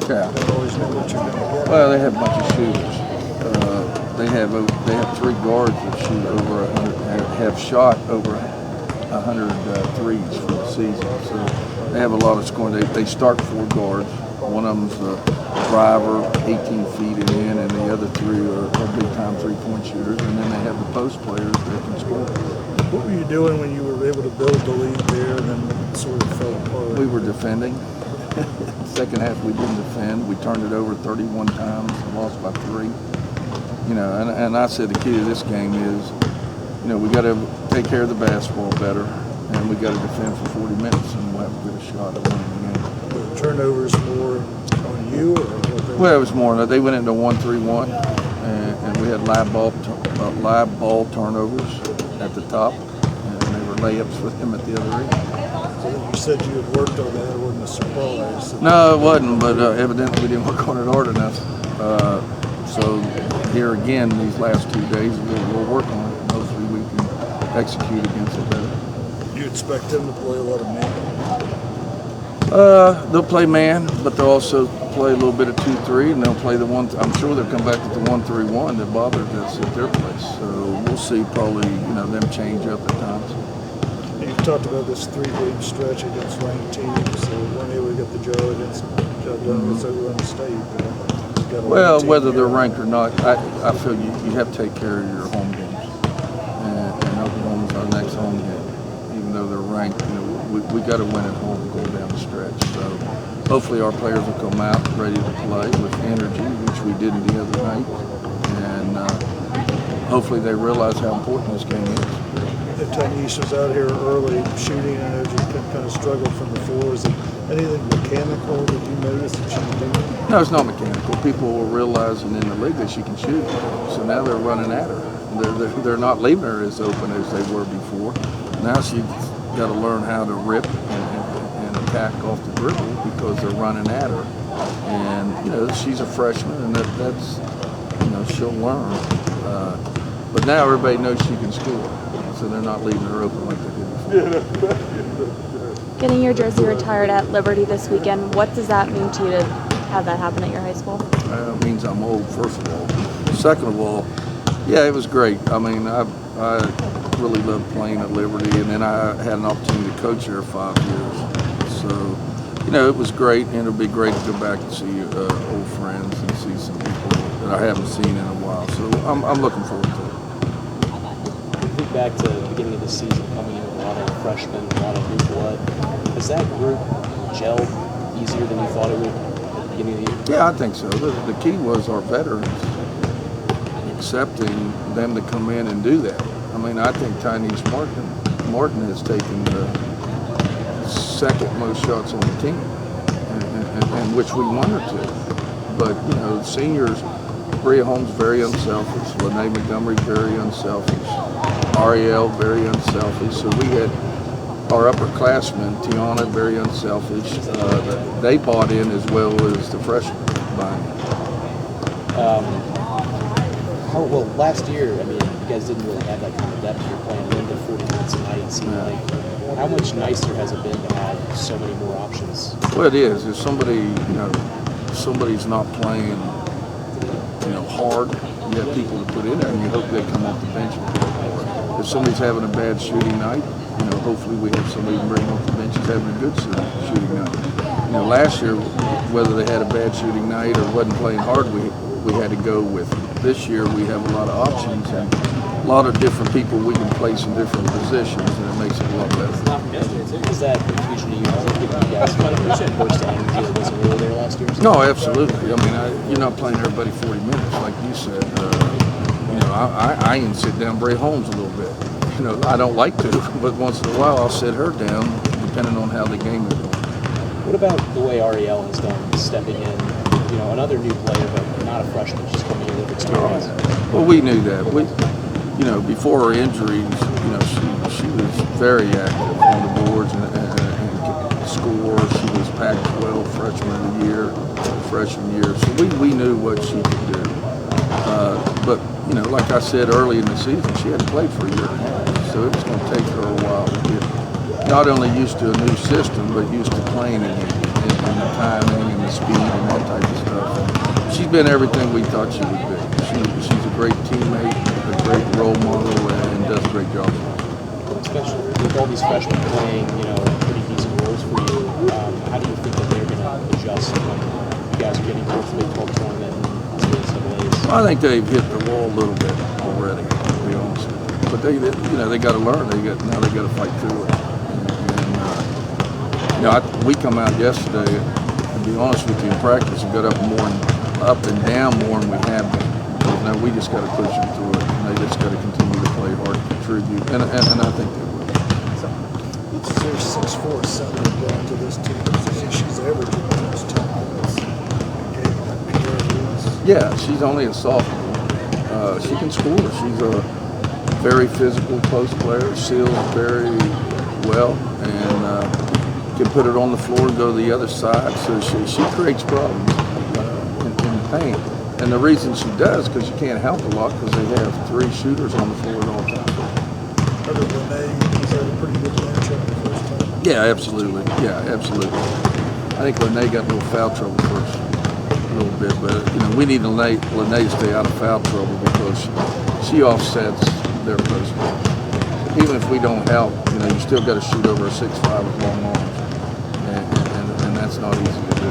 Yeah. Don't always know what you're going to get. Well, they have a bunch of shooters. They have 3 guards that shoot over 100, have shot over 100 threes for the season. So they have a lot of scoring. They start 4 guards. One of them's a driver, 18 feet and in, and the other 3 are big-time three-point shooters. And then they have the post players that can score. What were you doing when you were able to build the lead there and then it sort of fell apart? We were defending. Second half we didn't defend. We turned it over 31 times, lost by 3. You know, and I said the key to this game is, you know, we got to take care of the basketball better, and we got to defend for 40 minutes, and we'll have a good shot at winning the game. Were the turnovers more on you, or what? Well, it was more. They went into 1-3-1, and we had live ball turnovers at the top, and they were layups with him at the other end. So you said you had worked on that. It wasn't a surprise. No, it wasn't, but evidently we didn't work on it hard enough. So here again, these last 2 days, we'll work on it, and hopefully we can execute against it better. Do you expect them to play a lot of man? They'll play man, but they'll also play a little bit of 2-3, and they'll play the one. I'm sure they'll come back to the 1-3-1 that bothered us at their place. So we'll see. Probably, you know, them change up at times. You've talked about this 3-game stretch against ranked teams. So one year we got the job done against Oklahoma State. Well, whether they're ranked or not, I feel you have to take care of your home games. And Oklahoma's our next home game. Even though they're ranked, you know, we got to win at home going down the stretch. So hopefully our players will come out ready to play with energy, which we did the other night. And hopefully they realize how important this game is. Tanish was out here early shooting, and I know just kind of struggled from the floor. Is it anything mechanical that you noticed that she can do? No, it's not mechanical. People were realizing in the league that she can shoot, so now they're running at her. They're not leaving her as open as they were before. Now she's got to learn how to rip and attack off the dribble because they're running at her. And you know, she's a freshman, and that's you know, she'll learn. But now everybody knows she can score, so they're not leaving her open like they did before. Getting your jersey retired at Liberty this weekend, what does that mean to you to have that happen at your high school? It means I'm old, first of all. Second of all, yeah, it was great. I mean, I really loved playing at Liberty, and then I had an opportunity to coach there 5 years. So, you know, it was great, and it'll be great to go back and see old friends and see some people that I haven't seen in a while. So I'm looking forward to it. Think back to the beginning of the season, coming in with a lot of freshmen, a lot of new blood. Has that group gelled easier than you thought it would at the beginning of the year? Yeah, I think so. The key was our veterans accepting them to come in and do that. I mean, I think Tynese Martin has taken the second most shots on the team, and which we want her to. But, you know, seniors, Bria Holmes very unselfish, Lene Montgomery very unselfish, Ariel very unselfish. So we had our upperclassmen, Tiana very unselfish. They bought in as well as the freshmen buying in. Well, last year, I mean, you guys didn't really have that kind of depth. You're playing into 40 minutes a night. It seemed like. How much nicer has it been to have so many more options? Well, it is. If somebody's not playing, hard, you have people to put in there, and you hope they come off the bench and play hard. If somebody's having a bad shooting night, hopefully we have somebody to bring off the bench who's having a good shooting night. Last year, whether they had a bad shooting night or wasn't playing hard, we had to go with them. This year we have a lot of options and a lot of different people we can place in different positions, and it makes it a lot better. Is that confusion to you? Is it giving you guys kind of a burst of energy that wasn't really there last year? No, absolutely. I mean, you're not playing everybody 40 minutes, like you said. I even sit down Bray Holmes a little bit. I don't like to, but once in a while I'll sit her down, depending on how the game is going. What about the way Ariel has done, stepping in? Another new player, but not a freshman, just coming in with experience. Well, we knew that. Before her injuries, she was very active on the boards and scores. She was Pac-12 freshman year. So we knew what she could do. But like I said early in the season, she hadn't played for a year and a half, so it was going to take her a while to get not only used to a new system, but used to playing in in the timing and the speed and that type of stuff. She's been everything we thought she would be. She's a great teammate, a great role model, and does a great job for us. Especially with all these freshmen playing, pretty decent roles for you. How do you think that they're going to adjust when you guys are getting close to the Big 12 tournament and NCAAs? I think they've hit the wall a little bit already, to be honest. But they got to learn. Now they got to fight through it. And we come out yesterday. To be honest with you, in practice, we got up and down more than we have been. Because now we just got to push them through it, and they just got to continue to play hard, contribute, and I think they will. What's their 6'4" center down to this team? She's averaging almost 10 points a game. Yeah, she's only a sophomore. She can score. She's a very physical post player, seals very well, and can put it on the floor and go to the other side. So she creates problems in the paint. And the reason she does, because you can't help a lot, because they have 3 shooters on the floor at all times. Other than is that a pretty good matchup the first time? Yeah, absolutely. I think Lene got a little foul trouble first, a little bit, but we need Lene to stay out of foul trouble because she offsets their post play. Even if we don't help, you still got to shoot over a 6'5" with long arms, and that's not easy to do.